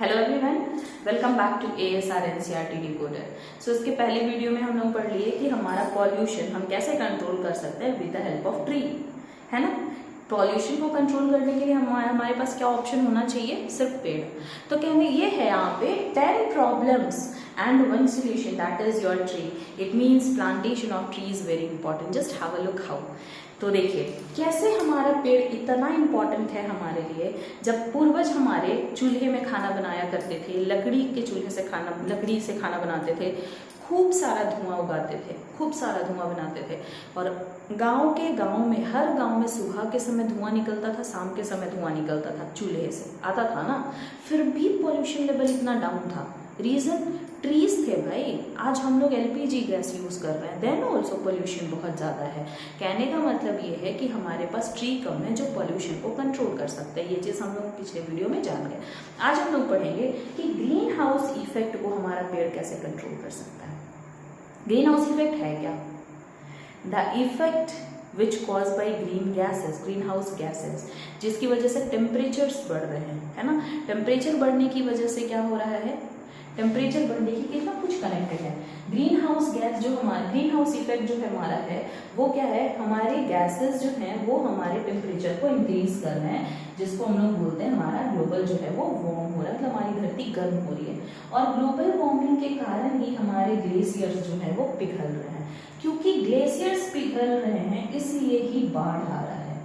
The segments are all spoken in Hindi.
Hello everyone, welcome back to ASR NCERT decoder. So इसके पहले वीडियो में हम लोग पढ़ लिए कि हमारा पॉल्यूशन हम कैसे कंट्रोल कर सकते हैं with the help of tree, है ना। पॉल्यूशन को कंट्रोल करने के लिए हमारे पास क्या ऑप्शन होना चाहिए? सिर्फ पेड़। तो कहने ये है यहाँ पे 10 problems and 1 solution, that is your tree. It means plantation of tree is very important. Just have a look how. तो देखिए कैसे हमारा पेड़ इतना इम्पॉर्टेंट है हमारे लिए। जब पूर्वज हमारे चूल्हे में खाना बनाया करते थे, लकड़ी के चूल्हे से खाना बनाते थे, खूब सारा धुआं उगाते थे, खूब सारा धुआं बनाते थे। और गांव में हर गांव में सुबह के समय धुआं निकलता था, शाम के समय धुआं निकलता था, चूल्हे से आता था ना। फिर भी पोल्यूशन लेवल इतना डाउन था। रीजन ट्रीज थे भाई। आज हम लोग LPG गैस यूज कर रहे हैं, देन ऑल्सो पोल्यूशन बहुत ज्यादा है। कहने का मतलब ये है कि हमारे पास ट्री कम है जो पोल्यूशन को कंट्रोल कर सकते हैं। ये चीज हम लोग पिछले वीडियो में जान गए। आज हम लोग पढ़ेंगे कि ग्रीन हाउस इफेक्ट को हमारा पेड़ कैसे कंट्रोल कर सकता है। ग्रीन हाउस इफेक्ट है क्या? The effect which cause by green house gases, जिसकी वजह से टेम्परेचर्स बढ़ रहे हैं, है ना। टेम्परेचर बढ़ने की वजह से क्या हो रहा है? टेम्परेचर बढ़ने की कितना कुछ कनेक्टेड है। ग्रीन हाउस गैस जो हमारा ग्रीन हाउस इफेक्ट जो है हमारा है वो क्या है? हमारे गैसेस जो हैं वो हमारे टेम्परेचर को इंक्रीज कर रहे हैं, जिसको हम लोग बोलते हैं हमारा ग्लोबल जो है वो वार्म हो रहा है, मतलब हमारी धरती गर्म हो रही है। और ग्लोबल वार्मिंग के कारण ही हमारे ग्लेशियर्स जो है वो पिघल रहे हैं। क्योंकि ग्लेशियर्स पिघल रहे हैं इसलिए ही बाढ़ आ रहा है।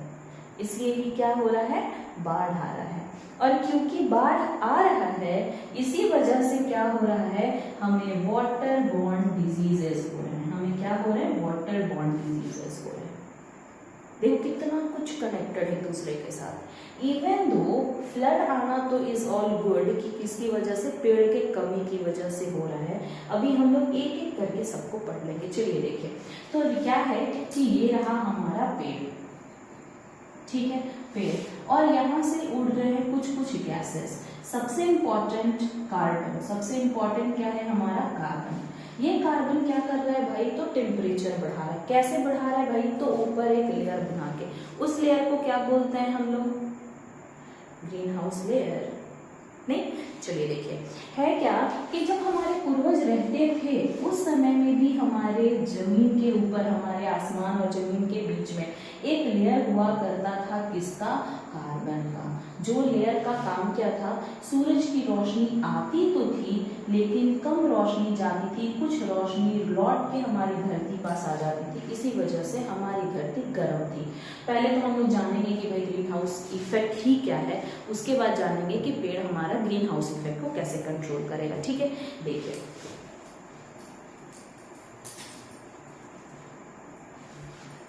इसलिए ही क्या हो रहा है? बाढ़ आ रहा है। और क्योंकि बाढ़ आ रहा है इसी वजह से क्या हो रहा है? हमें वाटर बॉर्न डिजीजेस हो रहे हैं। हमें क्या हो रहे हैं? वाटर बॉर्न डिजीजेस हो रहे हैं। देखो कितना कुछ कनेक्टेड है दूसरे के साथ। इवन दो फ्लड आना तो इज ऑल गुड कि किसकी वजह से? पेड़ के कमी की वजह से हो रहा है। अभी हम लोग एक एक करके सबको पढ़ लेंगे। चलिए देखिए, तो क्या है कि ये रहा हमारा पेड़, ठीक है, पेड़। और यहाँ से उड़ रहे हैं कुछ कुछ गैसेस। सबसे इंपॉर्टेंट कार्बन। सबसे इंपॉर्टेंट क्या है हमारा? कार्बन। ये कार्बन क्या कर रहा है भाई? तो टेम्परेचर बढ़ा रहा है। कैसे बढ़ा रहा है भाई? तो ऊपर एक लेयर बना के। उस लेयर को क्या बोलते हैं हम लोग? Green house layer. नहीं, चलिए देखिए है क्या कि जब हमारे पूर्वज रहते थे उस समय में भी हमारे जमीन के ऊपर, हमारे आसमान और जमीन के बीच में एक लेयर हुआ करता था। किसका? कार्बन का। जो लेयर का काम क्या था? सूरज की रोशनी आती तो थी लेकिन कम रोशनी जाती थी, कुछ रोशनी लौट के हमारी धरती पास आ जाती थी। इसी वजह से हमारी धरती गर्म थी। पहले तो हम लोग जानेंगे कि भाई ग्रीन हाउस इफेक्ट ही क्या है, उसके बाद जानेंगे कि पेड़ हमारा ग्रीन हाउस इफेक्ट को कैसे कंट्रोल करेगा। ठीक है, देखिए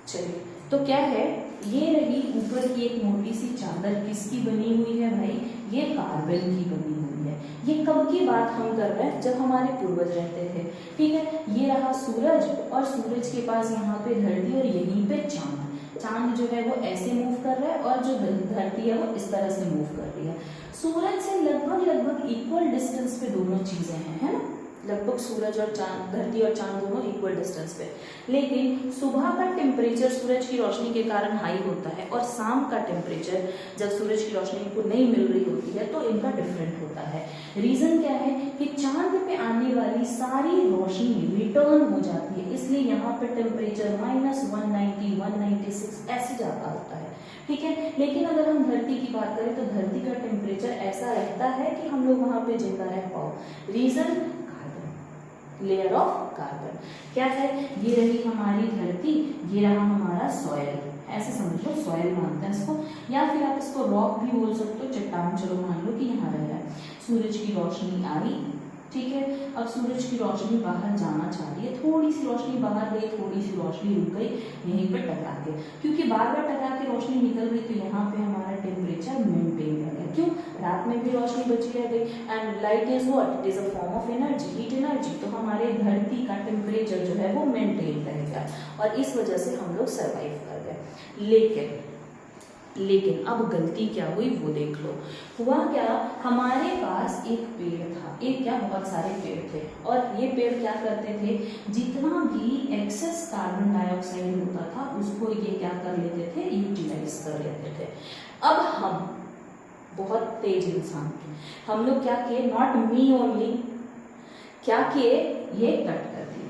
चलिए, तो क्या है, ये रही ऊपर की एक मोटी सी चादर। किसकी बनी हुई है भाई? ये कार्बन की बनी हुई है। ये कब की बात हम कर रहे हैं? जब हमारे पूर्वज रहते थे, ठीक है। ये रहा सूरज और सूरज के पास यहाँ पे धरती और यहीं पे चांद। चांद जो है वो ऐसे मूव कर रहा है और जो धरती है वो इस तरह से मूव कर रही है। सूरज से लगभग इक्वल डिस्टेंस पे दोनों चीजें हैं, है ना। लगभग सूरज और चांद, धरती और चांद दोनों इक्वल डिस्टेंस पे। लेकिन सुबह का टेम्परेचर सूरज की रोशनी के कारण हाई होता है और शाम का टेम्परेचर जब सूरज की रोशनी इनको नहीं मिल रही होती है तो इनका डिफरेंट होता है। रीजन क्या है कि चांद पे आने वाली सारी रोशनी रिटर्न हो जाती है, इसलिए यहाँ पे टेम्परेचर -190, 196 ऐसे जाता होता है, ठीक है। लेकिन अगर हम धरती की बात करें तो धरती का टेम्परेचर ऐसा रहता है कि हम लोग वहां पे जिंदा रह पाओ। Reason layer of carbon. क्या है? ये रही हमारी धरती, ये रहा हमारा सॉयल। ऐसे समझ लो, सॉयल मानते हैं इसको, या फिर आप इसको रॉक भी बोल सकते हो, चट्टान। चलो मान लो कि यहाँ रह रहा है। सूरज की रोशनी आई, ठीक है। अब सूरज की रोशनी बाहर जाना चाह रही है, थोड़ी सी रोशनी बाहर गई, थोड़ी सी रोशनी रुक गई यहीं पे टकरा के, क्योंकि बार बार टकरा के रोशनी निकल गई तो यहाँ पे हमारा टेम्परेचर मेंटेन रह गया। क्यों? रात में भी रोशनी बची रह गई। And light is what? It is a form of energy, heat energy. तो हमारे धरती का टेम्परेचर जो है वो मेंटेन रहेगा और इस वजह से हम लोग सर्वाइव कर गए। लेकिन अब गलती क्या हुई वो देख लो। हुआ क्या? हमारे पास एक पेड़ था, एक क्या, बहुत सारे पेड़ थे। और ये पेड़ क्या करते थे? जितना भी एक्सेस कार्बन डाइऑक्साइड होता था उसको ये क्या कर लेते थे? यूटिलाइज कर लेते थे। अब हम बहुत तेज इंसान थे। हम लोग क्या किए, नॉट मी ओनली, क्या किए, ये कट कर दिए,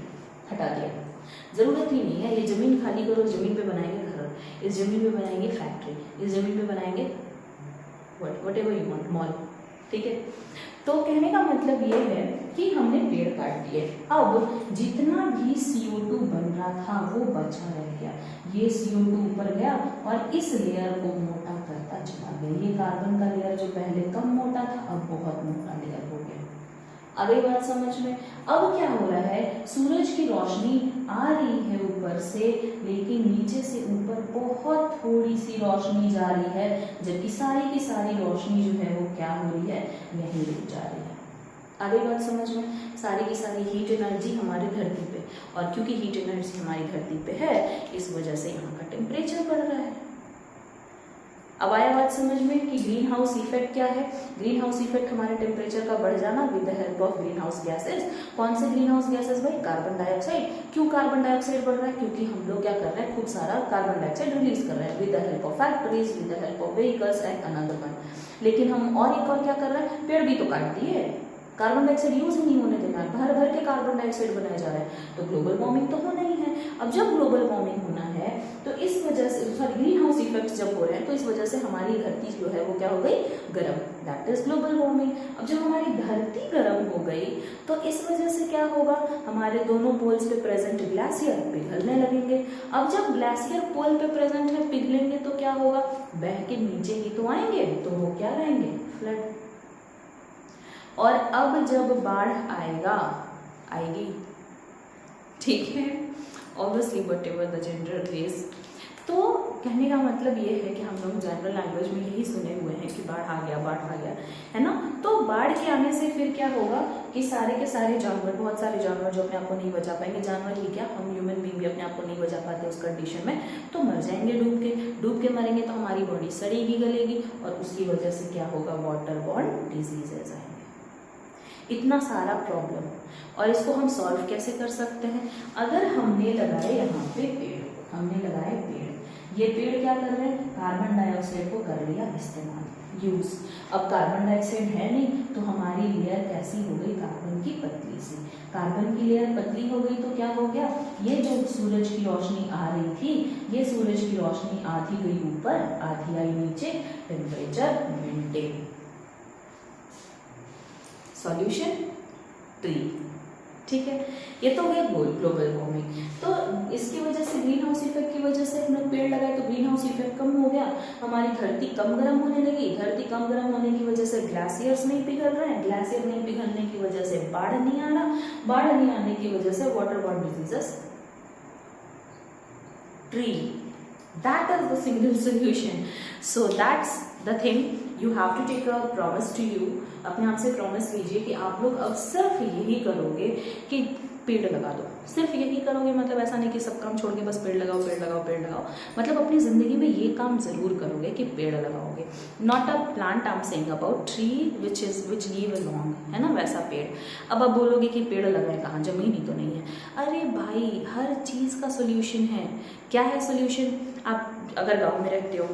हटा दिया, जरूरत ही नहीं है, ये जमीन खाली करो, जमीन पे बनाएंगे घर, इस जमीन पे बनाएंगे फैक्ट्री, इस जमीन पे बनाएंगे what ever you want, mall, ठीक है। तो कहने का मतलब ये है कि हमने पेड़ काट दिए, अब जितना भी CO2 बन रहा था वो बचा रह गया, ये CO2 ऊपर गया और इस लेयर को मोटा करता चला गया। ये कार्बन का लेयर जो पहले कम मोटा था अब बहुत मोटा लेयर हो गया। अगली बात समझ में, अब क्या हो रहा है, सूरज की रोशनी आ रही है ऊपर से, लेकिन नीचे से ऊपर बहुत थोड़ी सी रोशनी जा रही है, जबकि सारी की सारी रोशनी जो है वो क्या हो रही है, यहीं रुक जा रही है। आगे बात समझ में, सारी की सारी हीट एनर्जी हमारी धरती पे, और क्योंकि हीट एनर्जी हमारी धरती पे है इस वजह से यहाँ का टेम्परेचर बढ़ रहा है। अब आया बात समझ में कि ग्रीन हाउस इफेक्ट क्या है। ग्रीन हाउस इफेक्ट हमारे टेम्परेचर का बढ़ जाना with the help of green house gases. कौन से ग्रीन हाउस गैसेज भाई, कार्बन डाइऑक्साइड। क्यों कार्बन डाइऑक्साइड बढ़ रहा है, क्योंकि हम लोग क्या कर रहे हैं, खूब सारा कार्बन डाइऑक्साइड रिलीज कर रहे हैं with the help of factories, with the help of vehicles and another one. लेकिन हम और एक और क्या कर रहे हैं, पेड़ भी तो काट दिए, कार्बन डाइऑक्साइड यूज ही नहीं होने देना, भर भर के कार्बन डाइऑक्साइड बनाया जा रहा है, तो ग्लोबल वार्मिंग तो होना ही है। अब जब ग्लोबल वार्मिंग होना है तो इस वजह से, सॉरी, ग्रीन हाउस इफेक्ट जब हो रहे हैं तो इस वजह से हमारी धरती जो है वो क्या हो गई, गर्म, दैट इज ग्लोबल वार्मिंग। अब जब हमारी धरती गर्म हो गई तो इस वजह से क्या होगा, हमारे दोनों पोल्स पे प्रेजेंट ग्लेशियर पिघलने लगेंगे। अब जब ग्लेशियर पोल पे प्रेजेंट है, पिघलेंगे तो क्या होगा, बह के नीचे ही तो आएंगे, तो वो क्या रहेंगे, फ्लड। और अब जब बाढ़ आएगी, ठीक है, obviously what ever the general is. तो कहने का मतलब ये है कि हम लोग जनरल लैंग्वेज में यही सुने हुए हैं कि बाढ़ आ गया, है ना। तो बाढ़ के आने से फिर क्या होगा कि सारे के सारे जानवर, बहुत सारे जानवर जो अपने आप को नहीं बचा पाएंगे, जानवर ही क्या, हम ह्यूमन बीइंग भी अपने आप को नहीं बचा पाते उस कंडीशन में, तो मर जाएंगे डूब के मरेंगे, तो हमारी बॉडी सड़ेगी गलेगी और उसकी वजह से क्या होगा, वाटर बॉर्न डिजीजेज आएंगे। इतना सारा प्रॉब्लम, और इसको हम सॉल्व कैसे कर सकते हैं, अगर हमने लगाए यहाँ पे पेड़, हमने लगाए पेड़, ये पेड़ क्या कर रहे हैं, कार्बन डाइऑक्साइड को कर लिया इस्तेमाल, यूज। अब कार्बन डाइऑक्साइड है नहीं तो हमारी लेयर कैसी हो गई, कार्बन की पतली सी, कार्बन की लेयर पतली हो गई तो क्या हो गया, ये जो सूरज की रोशनी आ रही थी, ये सूरज की रोशनी आधी गई ऊपर आधी आई नीचे, टेम्परेचर मेंटेन। सॉल्यूशन ट्री, ठीक है। ये तो हो गया ग्लोबल वार्मिंग। तो इसकी वजह से, ग्रीन हाउस इफेक्ट की वजह से हमने पेड़ लगाए तो ग्रीन हाउस इफेक्ट कम हो गया, हमारी धरती कम गर्म होने लगी, धरती कम गर्म होने की वजह से ग्लेशियर्स नहीं पिघल रहे हैं, ग्लेशियर नहीं पिघलने की वजह से बाढ़ नहीं आ रहा, बाढ़ नहीं आने की वजह से water borne diseases, tree, that is the single solution. So that's the thing, you have to take a promise to you, अपने आप से प्रॉमिस लीजिए कि आप लोग अब सिर्फ यही करोगे कि पेड़ लगा दो, सिर्फ यही करोगे, मतलब ऐसा नहीं कि सब काम छोड़ के बस पेड़ लगाओ पेड़ लगाओ पेड़ लगाओ, मतलब अपनी जिंदगी में ये काम जरूर करोगे कि पेड़ लगाओगे। Not a plant, I am saying about tree which leave along, है ना, वैसा पेड़। अब आप बोलोगे कि पेड़ लगाए कहाँ, जमीन ही तो नहीं है। अरे भाई, हर चीज का सोल्यूशन है। क्या है सोल्यूशन, आप अगर गाँव में रहते हो,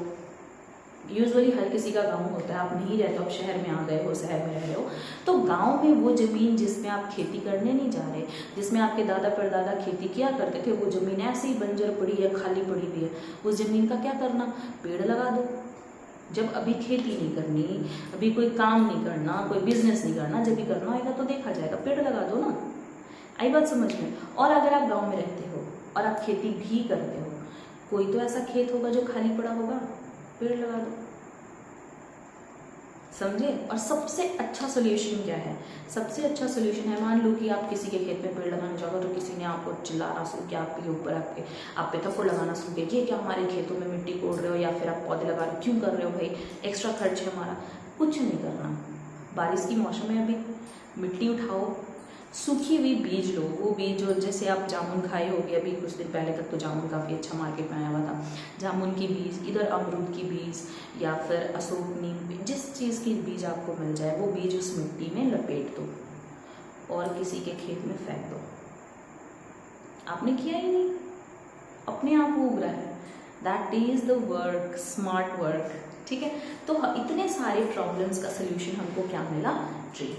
यूजुअली हर किसी का गांव होता है, आप नहीं रहते, आप शहर में आ गए हो, शहर में रह रहे हो, तो गांव में वो जमीन जिसमें आप खेती करने नहीं जा रहे, जिसमें आपके दादा परदादा खेती किया करते थे, वो जमीन ऐसे ही बंजर पड़ी है, खाली पड़ी हुई है, उस जमीन का क्या करना, पेड़ लगा दो। जब अभी खेती नहीं करनी, अभी कोई काम नहीं करना, कोई बिजनेस नहीं करना, जब भी करना होगा तो देखा जाएगा, पेड़ लगा दो ना। आई बात समझ में। और अगर आप गाँव में रहते हो और आप खेती भी करते हो, कोई तो ऐसा खेत होगा जो खाली पड़ा होगा, पेड़ लगा दो, समझे। और सबसे अच्छा सोल्यूशन क्या है, सबसे अच्छा सोल्यूशन है, मान लो कि आप किसी के खेत में पेड़ लगाने जाओगे तो किसी ने आपको चिल्लाना शुरू किया, आपके ऊपर आप पे थप्पड़ लगाना शुरू किया, ये क्या हमारे खेतों में मिट्टी कोड़ रहे हो, या फिर आप पौधे लगा रहे हो, क्यों कर रहे हो भाई, एक्स्ट्रा खर्च है हमारा। कुछ नहीं करना, बारिश की मौसम है, अभी मिट्टी उठाओ, सूखी हुई बीज लो, वो बीज जो, जैसे आप जामुन खाए होगे, अभी कुछ दिन पहले तक तो जामुन काफ़ी अच्छा मार्केट में आया हुआ था, जामुन की बीज, इधर अमरूद की बीज, या फिर अशोक नीम, जिस चीज़ की बीज आपको मिल जाए वो बीज उस मिट्टी में लपेट दो और किसी के खेत में फेंक दो। आपने किया ही नहीं, अपने आप वो उग रहा है। That is the work, smart work, ठीक है। तो इतने सारे प्रॉब्लम्स का सोल्यूशन हमको क्या मिला? Tree.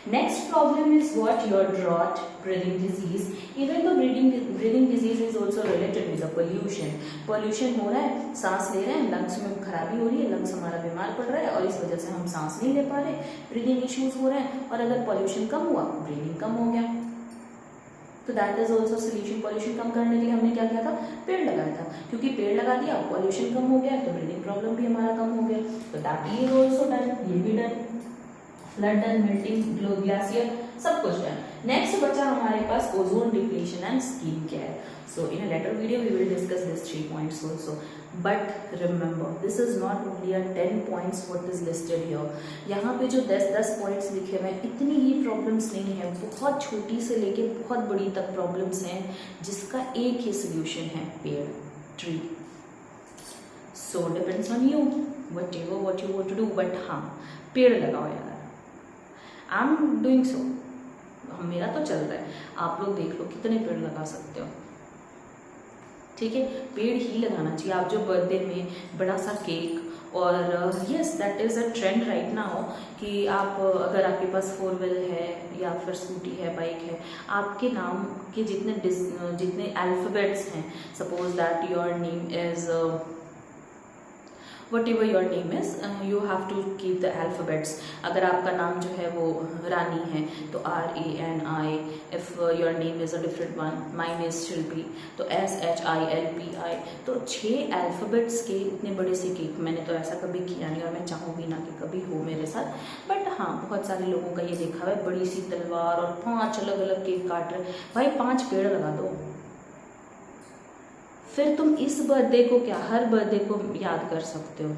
Next problem is what? Your drought, breathing disease. Even though breathing disease is also related with the pollution. Pollution हो रहा है, सांस ले रहे हैं, लंग्स में खराबी हो रही है, लंग्स हमारा बीमार पड़ रहा है और इस वजह से हम सांस नहीं ले पा रहे, ब्रीदिंग इश्यूज हो रहे हैं। और अगर पोल्यूशन कम हुआ, ब्रीदिंग कम हो गया, तो that is also solution. Pollution कम करने के लिए हमने क्या किया था? पेड़ लगाया था, क्योंकि पेड़ लगा दिया, पॉल्यूशन कम हो गया, तो ब्रीदिंग प्रॉब्लम भी हमारा कम हो गया। तो दैट इज ऑल्सो डन, ये भी done. Flood done, melting glacier, सब कुछ डन। नेक्स्ट बचा हमारे पास ozone depletion and skin care. So in a later video we will discuss these 3 points also. But remember, this is not only a 10 points what is listed here. यहाँ पे जो 10 पॉइंट्स लिखे हुए हैं, इतनी ही प्रॉब्लम्स नहीं है, बहुत छोटी से लेके बहुत बड़ी तक प्रॉब्लम्स हैं जिसका एक ही सोल्यूशन है, पेड़, tree. So depends on you, whatever what you want to do, but हाँ, पेड़ लगाओ यार। आई एम डूइंग सो, मेरा तो चल रहा है, आप लोग देख लो कितने पेड़ लगा सकते हो। ठीक है, पेड़ ही लगाना चाहिए। आप जो बर्थडे में बड़ा सा केक, और yes that is a trend right now कि आप अगर आपके पास 4 व्हीलर है या फिर स्कूटी है, बाइक है, आपके नाम के जितने अल्फ़ाबेट्स हैं, suppose that your name is whatever your name is, you have to keep the alphabets. अगर आपका नाम जो है वो रानी है तो RANI, if your name is a different one, mine is शिल्पी, तो SHILPI। तो 6 अल्फ़ाबेट्स के इतने बड़े से केक मैंने तो ऐसा कभी किया नहीं, और मैं चाहूँगी ना कि कभी हो मेरे साथ। बट हाँ, बहुत सारे लोगों का ये देखा हुआ है, बड़ी सी तलवार और 5 अलग अलग केक काट रहे। भाई 5 पेड़ लगा दो, फिर तुम इस बर्थडे को क्या हर बर्थडे को याद कर सकते हो।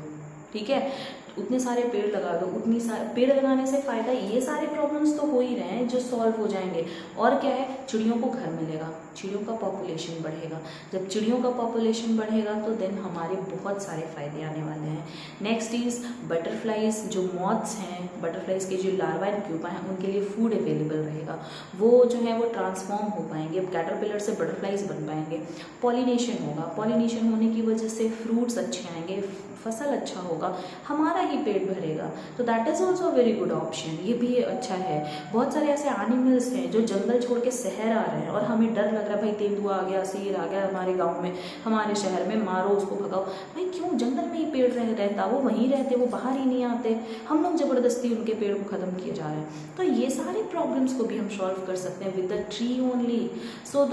ठीक है, उतने सारे पेड़ लगा दो। उतनी सारे पेड़ लगाने से फायदा, ये सारे प्रॉब्लम्स तो हो ही रहे हैं जो सॉल्व हो जाएंगे। और क्या है, चिड़ियों को घर मिलेगा, चिड़ियों का पॉपुलेशन बढ़ेगा। जब चिड़ियों का पॉपुलेशन बढ़ेगा तो देन हमारे बहुत सारे फायदे आने वाले हैं। नेक्स्ट इज बटरफ्लाइज, जो मॉथ्स हैं, बटरफ्लाइज के जो लार्वा एंड प्यूपा हैं, उनके लिए फूड अवेलेबल रहेगा। वो जो है वो ट्रांसफॉर्म हो पाएंगे, कैटरपिलर से बटरफ्लाइज बन पाएंगे। पॉलिनेशन होगा, पॉलिनेशन होने की वजह से फ्रूट्स अच्छे आएंगे, फसल अच्छा होगा, हमारा ही पेट भरेगा। तो that is also very good option, ये भी अच्छा है। बहुत सारे ऐसे एनिमल्स हैं जो जंगल छोड़ के शहर आ रहे हैं और हमें डर लग रहा है, भाई तेंदुआ आ गया, शेर आ गया हमारे गांव में, हमारे शहर में, मारो उसको, भगाओ। भाई क्यों, जंगल में ही पेड़ रहता, वो वहीं रहते, वो बाहर ही नहीं आते, हम लोग जबरदस्ती उनके पेड़ को खत्म किए जा रहे हैं। तो ये सारे प्रॉब्लम्स को भी हम सॉल्व कर सकते हैं with the tree only. So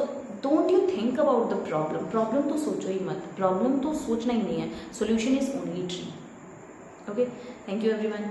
don't you think about the problem तो सोचो ही मत, प्रॉब्लम तो सोचना ही नहीं है, solution is only tree. Okay, thank you everyone.